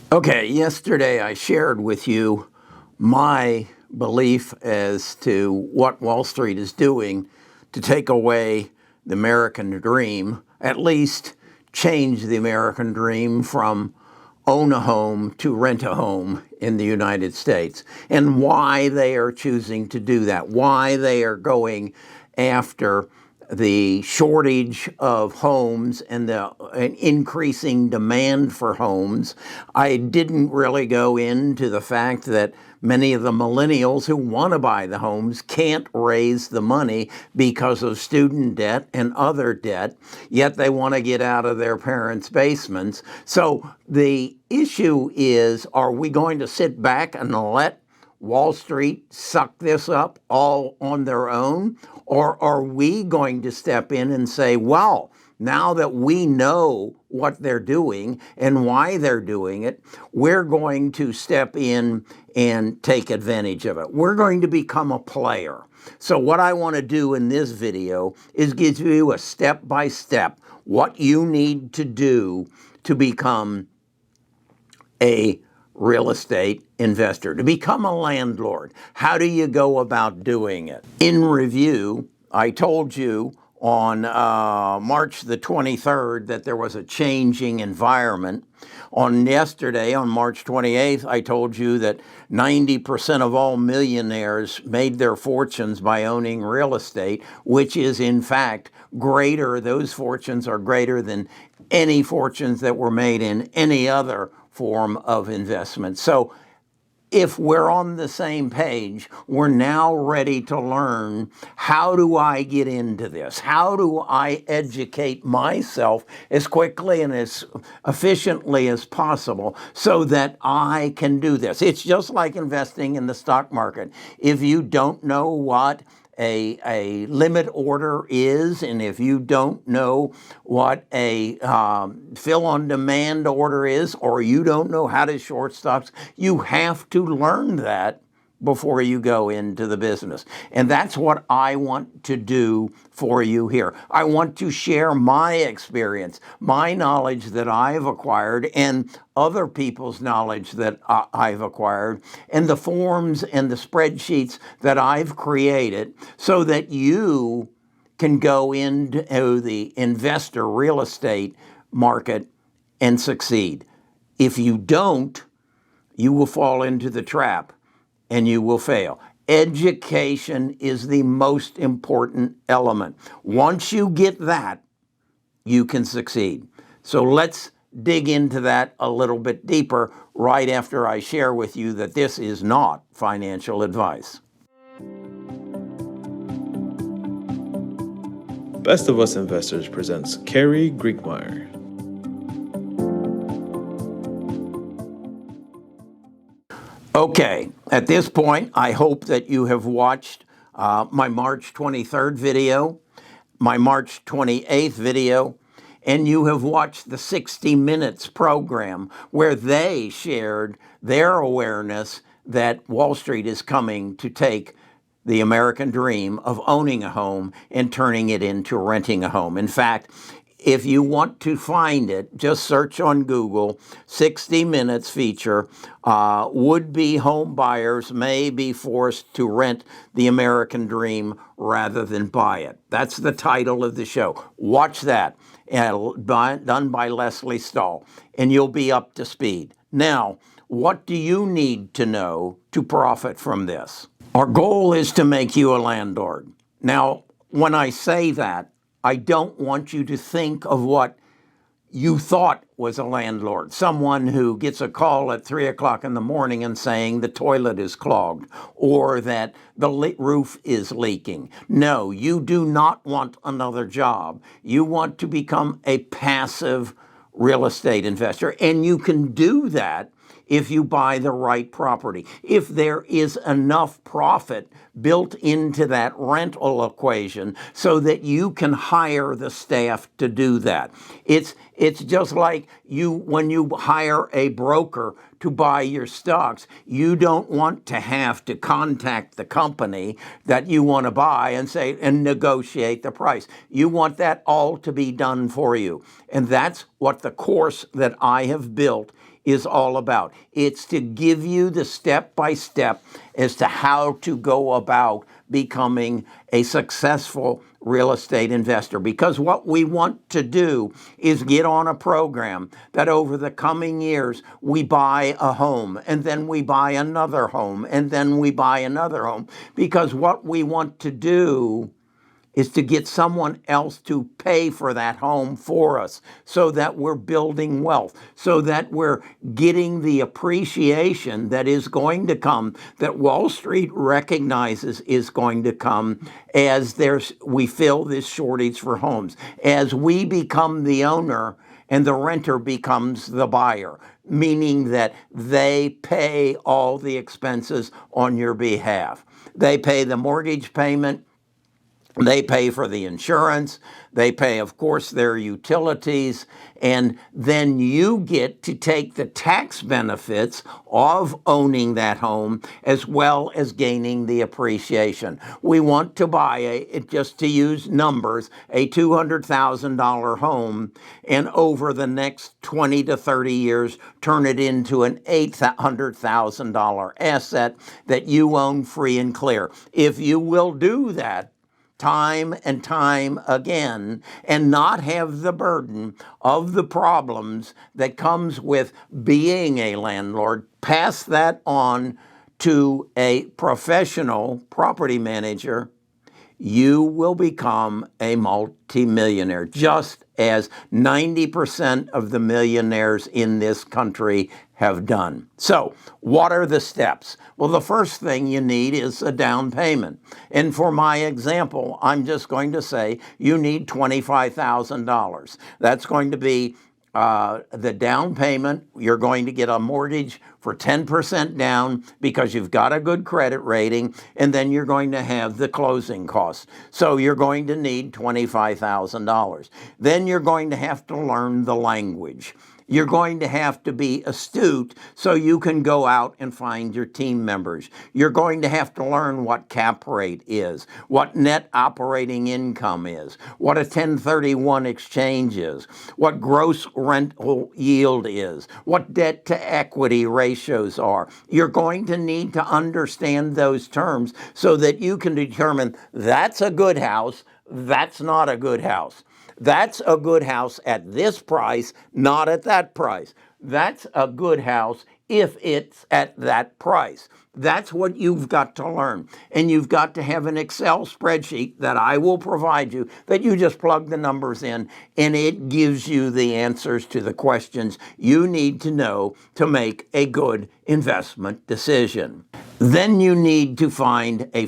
Okay, yesterday I shared with you my belief as to what Wall Street is doing to take away the American dream, at least change the American dream from own a home to rent a home in the United States, and why they are choosing to do that, why they are going after the shortage of homes and the increasing demand for homes. I didn't really go into the fact that many of the millennials who want to buy the homes can't raise the money because of student debt and other debt, yet they want to get out of their parents' basements. So the issue is, are we going to sit back and let Wall Street suck this up all on their own? Or are we going to step in and say, well, now that we know what they're doing and why they're doing it, we're going to step in and take advantage of it. We're going to become a player. So what I want to do in this video is give you a step-by-step what you need to do to become a real estate investor, to become a landlord. How do you go about doing it? In review, I told you on March the 23rd that there was a changing environment. On yesterday, on March 28th, I told you that 90% of all millionaires made their fortunes by owning real estate, which is in fact greater. Those fortunes are greater than any fortunes that were made in any other form of investment. So if we're on the same page, we're now ready to learn, how do I get into this? How do I educate myself as quickly and as efficiently as possible so that I can do this? It's just like investing in the stock market. If you don't know what a limit order is, and if you don't know what a fill-on-demand order is, or you don't know how to short stocks, you have to learn that before you go into the business. And that's what I want to do for you here. I want to share my experience, my knowledge that I've acquired, and other people's knowledge that I've acquired, and the forms and the spreadsheets that I've created so that you can go into the investor real estate market and succeed. If you don't, you will fall into the trap and you will fail. Education is the most important element. Once you get that, you can succeed. So let's dig into that a little bit deeper right after I share with you that this is not financial advice. Best of Us Investors presents Carrie Griegmeyer. Okay, at this point, I hope that you have watched my March 23rd video, my March 28th video, and you have watched the 60 Minutes program where they shared their awareness that Wall Street is coming to take the American dream of owning a home and turning it into renting a home. In fact, if you want to find it, just search on Google, 60 Minutes feature, would-be home buyers may be forced to rent the American dream rather than buy it. That's the title of the show. Watch that, done by Leslie Stahl, and you'll be up to speed. Now, what do you need to know to profit from this? Our goal is to make you a landlord. Now, when I say that, I don't want you to think of what you thought was a landlord, someone who gets a call at 3 o'clock in the morning and saying the toilet is clogged or that the roof is leaking. No, you do not want another job. You want to become a passive real estate investor, and you can do that if you buy the right property. If there is enough profit built into that rental equation so that you can hire the staff to do that. It's just like when you hire a broker to buy your stocks, you don't want to have to contact the company that you want to buy and negotiate the price. You want that all to be done for you. And that's what the course that I have built is all about. It's to give you the step-by-step as to how to go about becoming a successful real estate investor. Because what we want to do is get on a program that over the coming years, we buy a home, and then we buy another home, and then we buy another home. Because what we want to do is to get someone else to pay for that home for us, so that we're building wealth, so that we're getting the appreciation that is going to come, that Wall Street recognizes is going to come as we fill this shortage for homes, as we become the owner and the renter becomes the buyer, meaning that they pay all the expenses on your behalf. They pay the mortgage payment, they pay for the insurance, they pay, of course, their utilities, and then you get to take the tax benefits of owning that home as well as gaining the appreciation. We want to buy, just to use numbers, a $200,000 home, and over the next 20 to 30 years, turn it into an $800,000 asset that you own free and clear. If you will do that time and time again, and not have the burden of the problems that comes with being a landlord, pass that on to a professional property manager, you will become a multimillionaire, just as 90% of the millionaires in this country have done. So, what are the steps? Well, the first thing you need is a down payment. And for my example, I'm just going to say you need $25,000. That's going to be the down payment. You're going to get a mortgage for 10% down because you've got a good credit rating, and then you're going to have the closing costs. So you're going to need $25,000. Then you're going to have to learn the language. You're going to have to be astute so you can go out and find your team members. You're going to have to learn what cap rate is, what net operating income is, what a 1031 exchange is, what gross rental yield is, what debt to equity ratios are. You're going to need to understand those terms so that you can determine that's a good house, that's not a good house. That's a good house at this price, not at that price. That's a good house if it's at that price. That's what you've got to learn. And you've got to have an Excel spreadsheet that I will provide you, that you just plug the numbers in, and it gives you the answers to the questions you need to know to make a good investment decision. Then you need to find a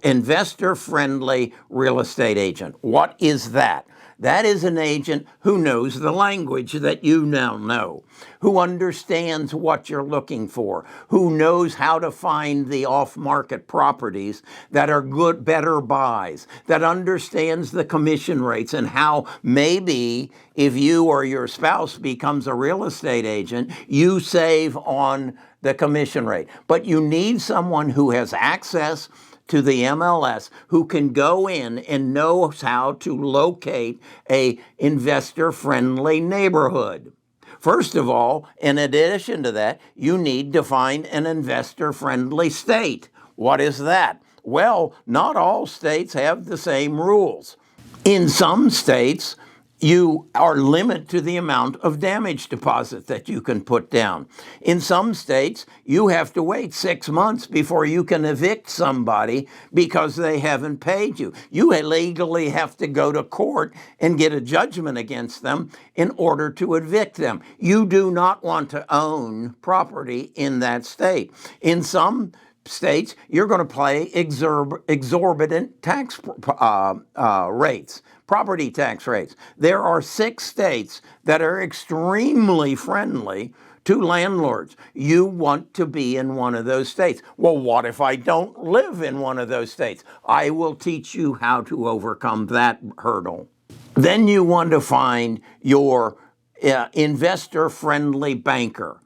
investor-friendly real estate agent. What is that? That is an agent who knows the language that you now know, who understands what you're looking for, who knows how to find the off-market properties that are good, better buys, that understands the commission rates and how maybe if you or your spouse becomes a real estate agent, you save on the commission rate. But you need someone who has access to the MLS, who can go in and knows how to locate a investor-friendly neighborhood. First of all, in addition to that, you need to find an investor-friendly state. What is that? Well, not all states have the same rules. In some states, you are limited to the amount of damage deposit that you can put down. In some states, you have to wait 6 months before you can evict somebody because they haven't paid you. You legally have to go to court and get a judgment against them in order to evict them. You do not want to own property in that state. In some states, you're going to pay exorbitant tax rates, property tax rates. There are 6 states that are extremely friendly to landlords. You want to be in one of those states. Well, what if I don't live in one of those states? I will teach you how to overcome that hurdle. Then you want to find your investor-friendly banker.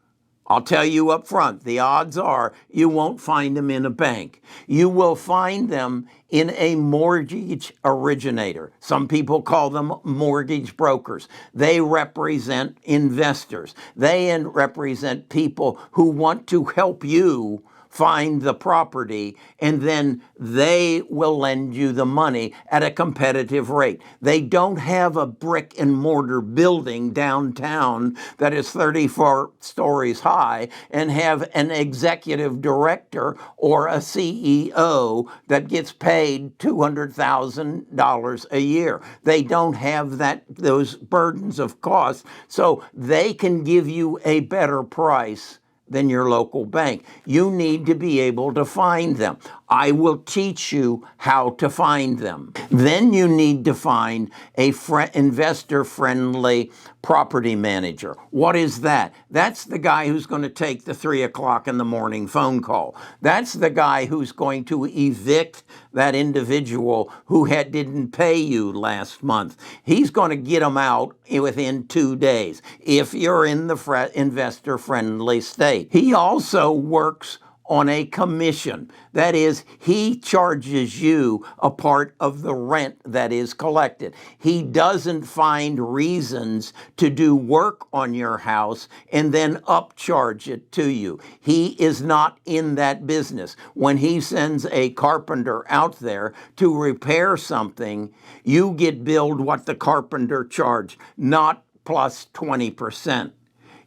I'll tell you up front, the odds are you won't find them in a bank. You will find them in a mortgage originator. Some people call them mortgage brokers. They represent investors. They represent people who want to help you find the property, and then they will lend you the money at a competitive rate. They don't have a brick and mortar building downtown that is 34 stories high and have an executive director or a CEO that gets paid $200,000 a year. They don't have those burdens of cost, so they can give you a better price than your local bank. You need to be able to find them. I will teach you how to find them. Then you need to find a investor-friendly property manager. What is that? That's the guy who's going to take the 3 o'clock in the morning phone call. That's the guy who's going to evict that individual who didn't pay you last month. He's going to get them out within 2 days if you're in the investor-friendly state. He also works on a commission. That is, he charges you a part of the rent that is collected. He doesn't find reasons to do work on your house and then upcharge it to you. He is not in that business. When he sends a carpenter out there to repair something, you get billed what the carpenter charged, not plus 20%.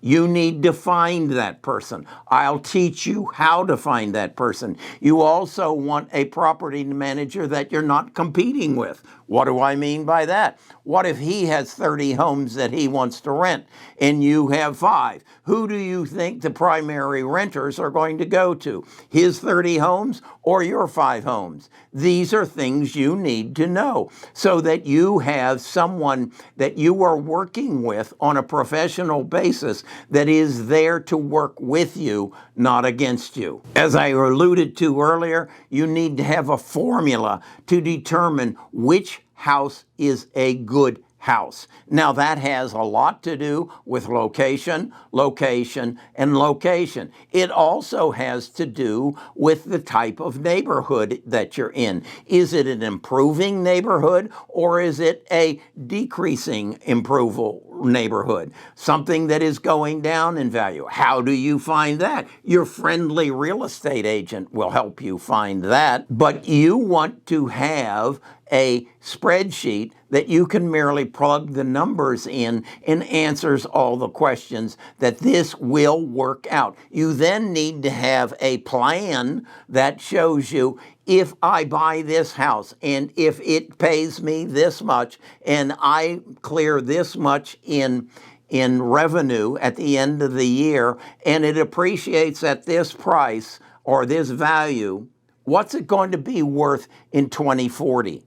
You need to find that person. I'll teach you how to find that person. You also want a property manager that you're not competing with. What do I mean by that? What if he has 30 homes that he wants to rent and you have 5? Who do you think the primary renters are going to go to? His 30 homes or your 5 homes? These are things you need to know so that you have someone that you are working with on a professional basis that is there to work with you, not against you. As I alluded to earlier, you need to have a formula to determine which house is a good house. Now that has a lot to do with location, location, and location. It also has to do with the type of neighborhood that you're in. Is it an improving neighborhood or is it a decreasing improval neighborhood? Something that is going down in value. How do you find that? Your friendly real estate agent will help you find that, but you want to have a spreadsheet that you can merely plug the numbers in and answers all the questions that this will work out. You then need to have a plan that shows you, if I buy this house and if it pays me this much and I clear this much in revenue at the end of the year and it appreciates at this price or this value, what's it going to be worth in 2040?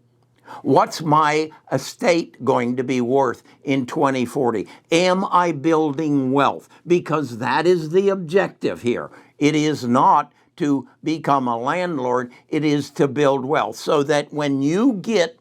What's my estate going to be worth in 2040? Am I building wealth? Because that is the objective here. It is not to become a landlord. It is to build wealth so that when you get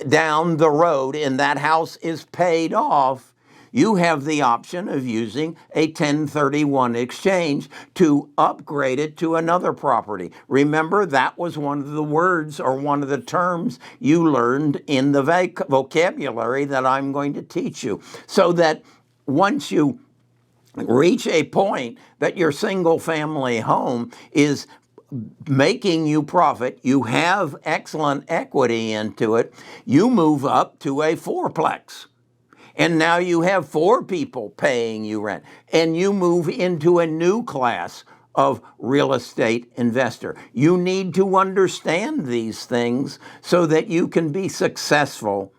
down the road and that house is paid off, you have the option of using a 1031 exchange to upgrade it to another property. Remember, that was one of the words or one of the terms you learned in the vocabulary that I'm going to teach you. So that once you reach a point that your single family home is making you profit, you have excellent equity into it, you move up to a 4-plex. And now you have 4 people paying you rent. And you move into a new class of real estate investor. You need to understand these things so that you can be successful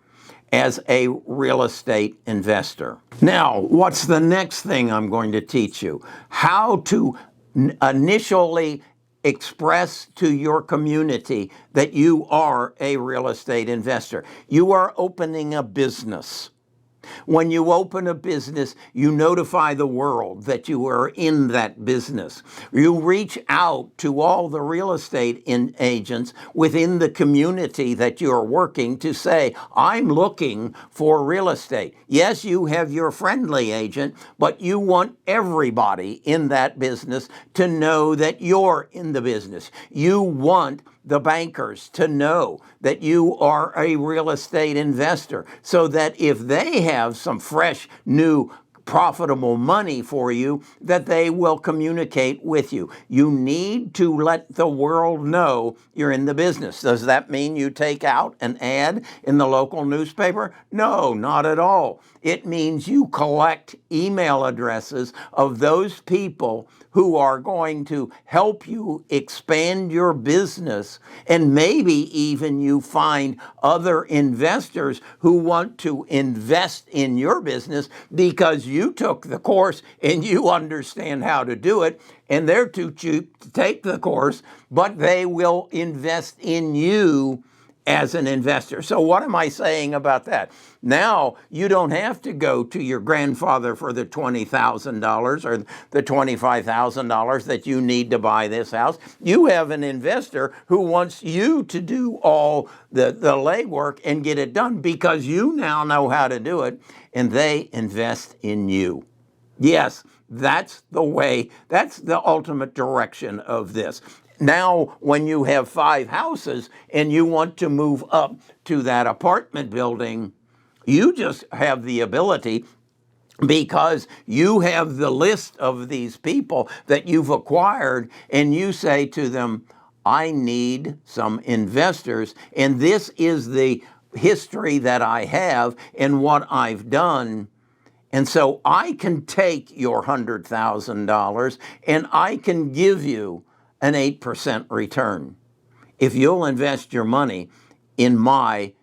as a real estate investor. Now, what's the next thing I'm going to teach you? How to initially express to your community that you are a real estate investor. You are opening a business. When you open a business, you notify the world that you are in that business. You reach out to all the real estate agents within the community that you're working to say, I'm looking for real estate. Yes, you have your friendly agent, but you want everybody in that business to know that you're in the business. You want the bankers to know that you are a real estate investor so that if they have some fresh, new, profitable money for you, that they will communicate with you. You need to let the world know you're in the business. Does that mean you take out an ad in the local newspaper? No, not at all. It means you collect email addresses of those people who are going to help you expand your business, and maybe even you find other investors who want to invest in your business because you took the course and you understand how to do it, and they're too cheap to take the course, but they will invest in you as an investor. So what am I saying about that? Now you don't have to go to your grandfather for the $20,000 or the $25,000 that you need to buy this house. You have an investor who wants you to do all the legwork and get it done because you now know how to do it, and they invest in you. Yes, that's the way, that's the ultimate direction of this. Now, when you have 5 houses and you want to move up to that apartment building, you just have the ability, because you have the list of these people that you've acquired, and you say to them, I need some investors, and this is the history that I have and what I've done. And so I can take your $100,000 and I can give you an 8% return if you'll invest your money in my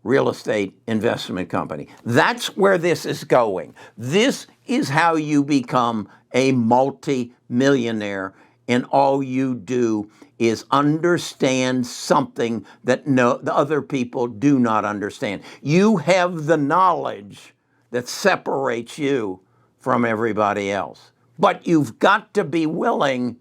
real estate investment company. That's where this is going. This is how you become a multi-millionaire, and all you do is understand something that the other people do not understand. You have the knowledge that separates you from everybody else. But you've got to be willing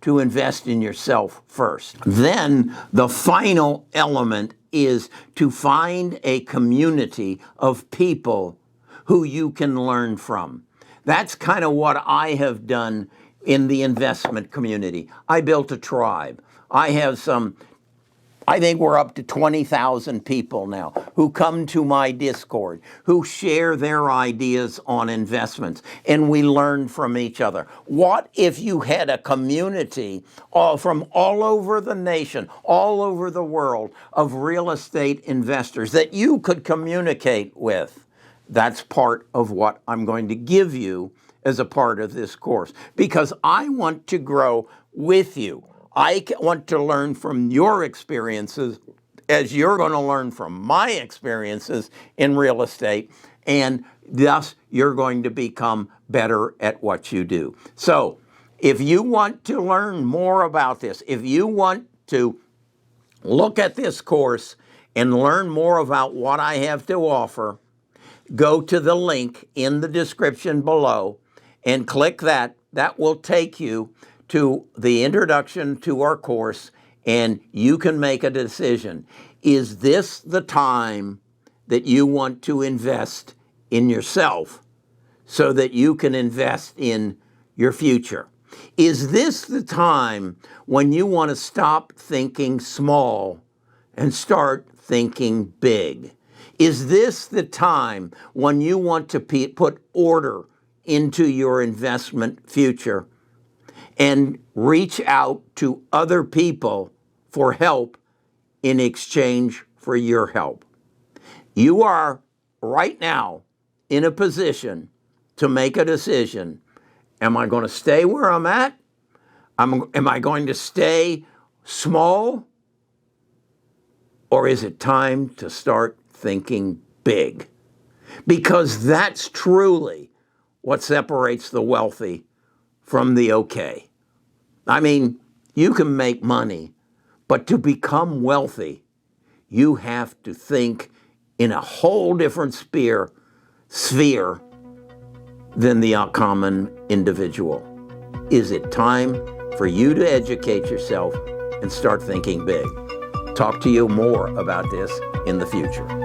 to invest in yourself first. Then the final element is to find a community of people who you can learn from. That's kind of what I have done in the investment community. I built a tribe. I think we're up to 20,000 people now who come to my Discord, who share their ideas on investments, and we learn from each other. What if you had a community from all over the nation, all over the world, of real estate investors that you could communicate with? That's part of what I'm going to give you as a part of this course, because I want to grow with you. I want to learn from your experiences as you're going to learn from my experiences in real estate, and thus you're going to become better at what you do. So if you want to learn more about this, if you want to look at this course and learn more about what I have to offer, go to the link in the description below and click that. That will take you to the introduction to our course, and you can make a decision. Is this the time that you want to invest in yourself so that you can invest in your future? Is this the time when you want to stop thinking small and start thinking big? Is this the time when you want to put order into your investment future and reach out to other people for help in exchange for your help? You are right now in a position to make a decision. Am I going to stay where I'm at? Am I going to stay small? Or is it time to start thinking big? Because that's truly what separates the wealthy from the okay. I mean, you can make money, but to become wealthy, you have to think in a whole different sphere sphere than the common individual. Is it time for you to educate yourself and start thinking big? Talk to you more about this in the future.